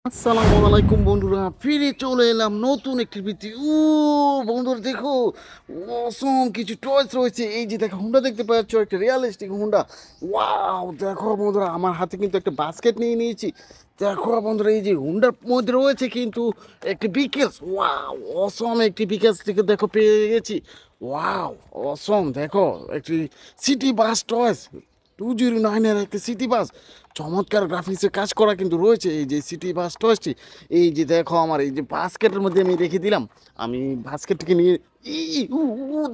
আসসালামু আলাইকুম বন্ধুরা, ফিরে চলে এলাম নতুন একটি ভিডিও। বন্ধুরা দেখো, অসম কিছু টয়েস রয়েছে। এই যে দেখো, হুন্ডা দেখতে পাচ্ছ, একটা রিয়ালিস্টিক হুন্ডা। ওয়াও, দেখো বন্ধুরা, আমার হাতে কিন্তু একটা বাস্কেট নিয়ে নিয়েছি। দেখো বন্ধুরা, এই যে হুন্ডার মধ্যে রয়েছে কিন্তু একটি বিকেলস। ওয়াও, অসম একটি বিকেলস থেকে দেখো পেয়ে গেছি। ওয়াও, অসম দেখো, একটি সিটি বাস টয়েস 209-এর একটা সিটি বাস। চমৎকার গ্রাফিক্সে কাজ করা কিন্তু রয়েছে এই যে সিটি বাস টয়েসটি। এই যে দেখো, আমার এই যে বাস্কেটের মধ্যে আমি রেখে দিলাম। আমি বাস্কেটটিকে নিয়ে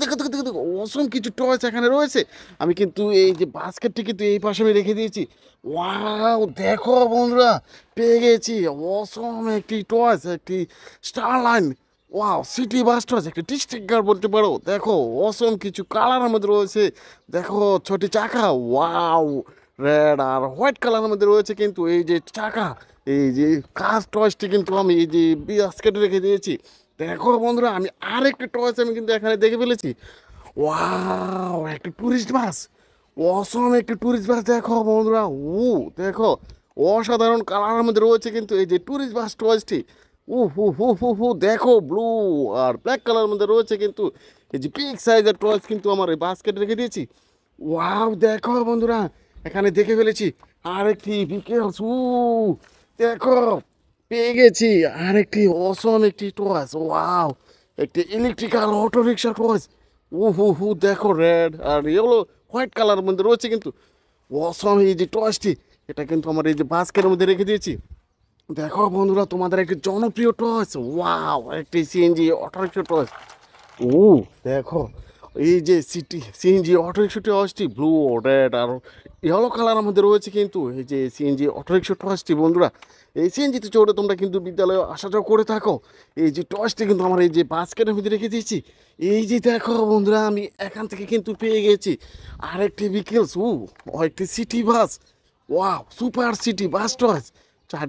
দেখো দেখো দেখো দেখো, অসম কিছু টয়েস এখানে রয়েছে। আমি কিন্তু এই যে বাস্কেটটি কিন্তু এই পাশে আমি রেখে দিয়েছি। ওয়াও, দেখো বন্ধুরা, পেয়ে গেছি অসম একটি টয়েস, একটি starline. Wow, city bus toys, একটি ডিস্ট্রিক্ট বলতে পারো। দেখো, অসম কিছু কালারের মধ্যে রয়েছে। দেখো, ছোটি চাকা। ওয়াও, রেড আর হোয়াইট কালারের মধ্যে রয়েছে কিন্তু এই যে চাকা। এই যে কার টয়েসটি কিন্তু আমি এই যে বাস্কেটে রেখে দিয়েছি। দেখো বন্ধুরা, আমি আরেকটা টয়েস আমি কিন্তু এখানে দেখে ফেলেছি। ওয়াও, একটা টুরিস্ট বাস। অসম একটি টুরিস্ট বাস। দেখো বন্ধুরা, দেখো, অসাধারণ কালারের মধ্যে রয়েছে কিন্তু এই যে টুরিস্ট বাস টয়েসটি। হু হু হু হু, দেখো, ব্লু আর ব্ল্যাক কালারের মধ্যে রয়েছে কিন্তু এই যে পিক সাইজের টয়েস কিন্তু আমার এই বাস্কেটে রেখে দিয়েছি। ওয়াও, দেখো বন্ধুরা, এখানে দেখে ফেলেছি আরেকটি বিকেলস। দেখো, পেয়ে গেছি আরেকটি অসম একটি টয়েস। ওয়াও, একটি ইলেকট্রিক্যাল অটো রিক্সা টয়েস। দেখো, রেড আর ইয়েলো হোয়াইট কালারের মধ্যে রয়েছে কিন্তু অসম এই যে টয়েসটি। এটা কিন্তু আমার এই যে বাস্কেটের মধ্যে রেখে দিয়েছি। দেখো বন্ধুরা, তোমাদের একটি জনপ্রিয় টয়েস। ওয়াও, একটি সিএনজি অটো রিক্সা টয়েস। ও, দেখো, এই যে সিএনজি অটো রিক্সাটি আসছি ব্লু, রেড আর ইয়েলো কালারের মধ্যে রয়েছে কিন্তু এই যে সিএনজি অটো রিক্সাটা আসছি। বন্ধুরা, এই সিএনজিতে চড়ে তোমরা কিন্তু বিদ্যালয়ে আসা যাওয়া করে থাকো। এই যে টয়েসটি কিন্তু আমার এই যে বাস্কেটের মধ্যে রেখে দিয়েছি। এই যে দেখো বন্ধুরা, আমি এখান থেকে কিন্তু পেয়ে গেছি আরেকটি বিকেলস। একটি city bus. Wow, super city bus toys.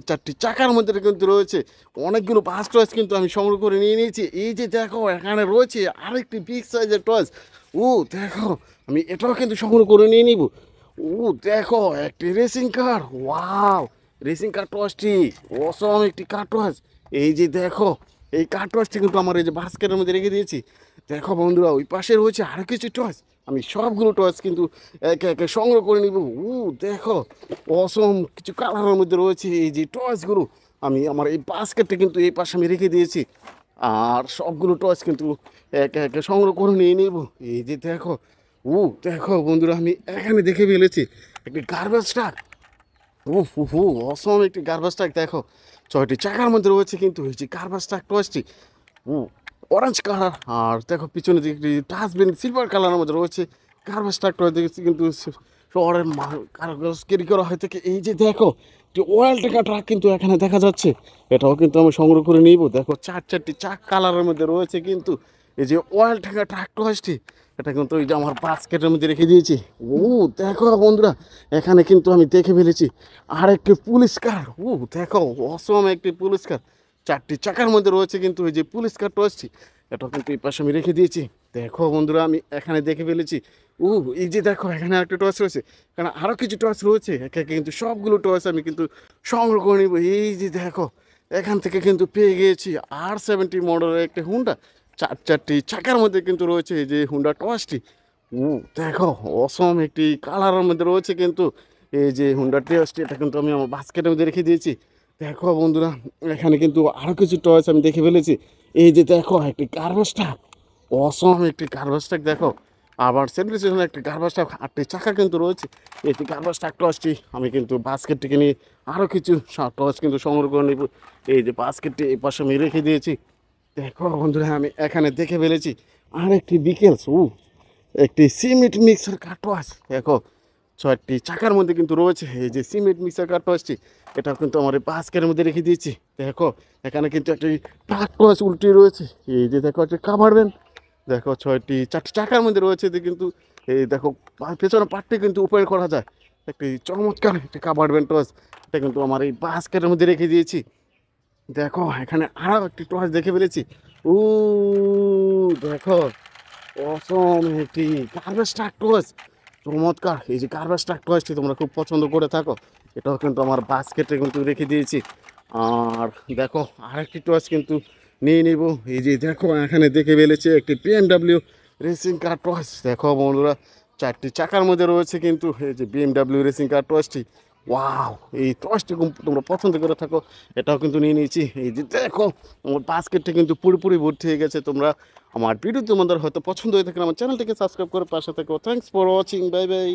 চারটি চাকার মধ্যে কিন্তু রয়েছে অনেকগুলো বাস টয়েস কিন্তু আমি সংগ্রহ করে নিয়ে নিয়েছি। এই যে দেখো, এখানে রয়েছে আরেকটি বিগ সাইজের টয়েস। দেখো, আমি এটাও কিন্তু সংগ্রহ করে নিয়ে নিব। দেখো, একটি racing car. Wow, racing car টয়েসটি অসম একটি কার টয়েস। এই যে দেখো, এই কার টয়েসটি কিন্তু আমার এই যে বাস্কেটের মধ্যে রেখে দিয়েছি। দেখো বন্ধুরা, ওই পাশে রয়েছে আরও কিছু টয়েস। আমি সবগুলো টয়েস কিন্তু একে একে সংগ্রহ করে নিব। দেখো, অসম কিছু কালারের মধ্যে রয়েছে এই যে টয়েসগুলো। আমি আমার এই বাস্কেটটা কিন্তু এই পাশে আমি রেখে দিয়েছি। আর সবগুলো টয়েস কিন্তু একে একে সংগ্রহ করে নিয়ে নিব। এই যে দেখো, দেখো বন্ধুরা, আমি এখানে দেখে ফেলেছি একটি গার্বেজ ট্রাক। অসম একটি গার্বেজ ট্রাক। দেখো, 6টি চাকার মধ্যে রয়েছে কিন্তু এই যে গার্বেজ ট্রাক টয়েসটি। ও, অরেঞ্জ কালার। আর দেখো, পিছনে দিকে একটি ডাস্টবিন সিলভার কালারের মধ্যে রয়েছে। গার্বেজ ট্রাক টয়েস দেখেছি কিন্তু শহরের কাগজ ক্যারি করা হয় থেকে। এই যে দেখো, যে অয়েল টেকা ট্রাক কিন্তু এখানে দেখা যাচ্ছে। এটাও কিন্তু আমি সংগ্রহ করে নিব। দেখো, চারটি চাক কালারের মধ্যে রয়েছে কিন্তু এই যে অয়েল টেকা ট্রাক টয়েসটি। এটা কিন্তু এই যে আমার বাস্কেটের মধ্যে রেখে দিয়েছি। দেখো বন্ধুরা, এখানে কিন্তু আমি দেখে ফেলেছি আর একটি পুলিশ কার। দেখো, অসম একটি পুলিশ কার। 4টি চাকার মধ্যে রয়েছে কিন্তু এই যে পুলিশ কার টয়েসটি। এটা কিন্তু এই পাশে আমি রেখে দিয়েছি। দেখো বন্ধুরা, আমি এখানে দেখে ফেলেছি। ও, এই যে দেখো, এখানে একটা টয়েস রয়েছে। কারণ আরও কিছু টয়েস রয়েছে একে একে কিন্তু সবগুলো টয়েস আমি কিন্তু সংগ্রহ করে নিব। এই যে দেখো, এখান থেকে কিন্তু পেয়ে গিয়েছি R70 মডেলের একটা হুন্ডা। চারটি চাকার মধ্যে কিন্তু রয়েছে এই যে হুন্ডা টয়েসটি। দেখো, অসম একটি কালারের মধ্যে রয়েছে কিন্তু এই যে হুন্ডা টয়েসটি। এটা কিন্তু আমি আমার বাস্কেটের মধ্যে রেখে দিয়েছি। দেখো বন্ধুরা, এখানে কিন্তু আরও কিছু টয়েস আমি দেখে ফেলেছি। এই যে দেখো, একটি গার্বেজ ট্রাক। অসম একটি গার্বেজ ট্রাক। দেখো, আবার সেলিব্রেশন একটি গার্বেজ ট্রাক। 8টি চাকা কিন্তু রয়েছে এই গার্বেজ ট্রাক টয়েসটি। আমি কিন্তু বাস্কেটটিকে নিয়ে আরও কিছু টয়েস কিন্তু সংগ্রহ করে নিব। এই যে বাস্কেটটি এই পাশে আমি রেখে দিয়েছি। দেখো বন্ধুরা, আমি এখানে দেখে ফেলেছি আরেকটি বিকেলস। একটি সিমেন্ট মিক্সার কাঠও আছে। দেখো, 6টি চাকার মধ্যে কিন্তু রয়েছে এই যে সিমেন্ট মিক্সার কাঠও আসছে। এটা কিন্তু আমার এই বাস্কেটের মধ্যে রেখে দিয়েছি। দেখো, এখানে কিন্তু একটি ট্রাকও আছে উল্টে রয়েছে। এই যে দেখো, একটা কাভার ভ্যান। দেখো, 4টি চাকার মধ্যে রয়েছে যে কিন্তু এই দেখো, পেছনে পাটটি কিন্তু উপরে করা যায়। একটি চমৎকার একটি কাভার ভ্যান টস। এটা কিন্তু আমার এই বাস্কেটের মধ্যে রেখে দিয়েছি। দেখো, এখানে আরও একটি টস দেখে ফেলেছি। ও, দেখো, অসম একটি গার্বেজ ট্রাক টয়েস। চমৎকার এই যে গার্বেজ ট্রাক টয়েসটি তোমরা খুব পছন্দ করে থাকো। এটাও কিন্তু আমার বাস্কেটে কিন্তু রেখে দিয়েছি। আর দেখো আরেকটি টয়েস কিন্তু নিয়ে নিব। এই যে দেখো এখানে দেখে ফেলেছে একটি BMW রেসিং কার টয়েস। দেখো বন্ধুরা 4টি চাকার মধ্যে রয়েছে কিন্তু এই যে BMW রেসিং কার টয়েসটি। ওয়াও, এই টয়েসটি তোমরা পছন্দ করে থাকো, এটাও কিন্তু নিয়ে নিয়েছি। এই যে দেখো আমার বাস্কেটটা কিন্তু পুরোপুরি ভর্তি হয়ে গেছে। তোমরা আমার ভিডিও তোমাদের হয়তো পছন্দ হয়ে থাকে, আমার চ্যানেলটিকে সাবস্ক্রাইব করে পাশে থাকো। Thanks for watching, bye bye.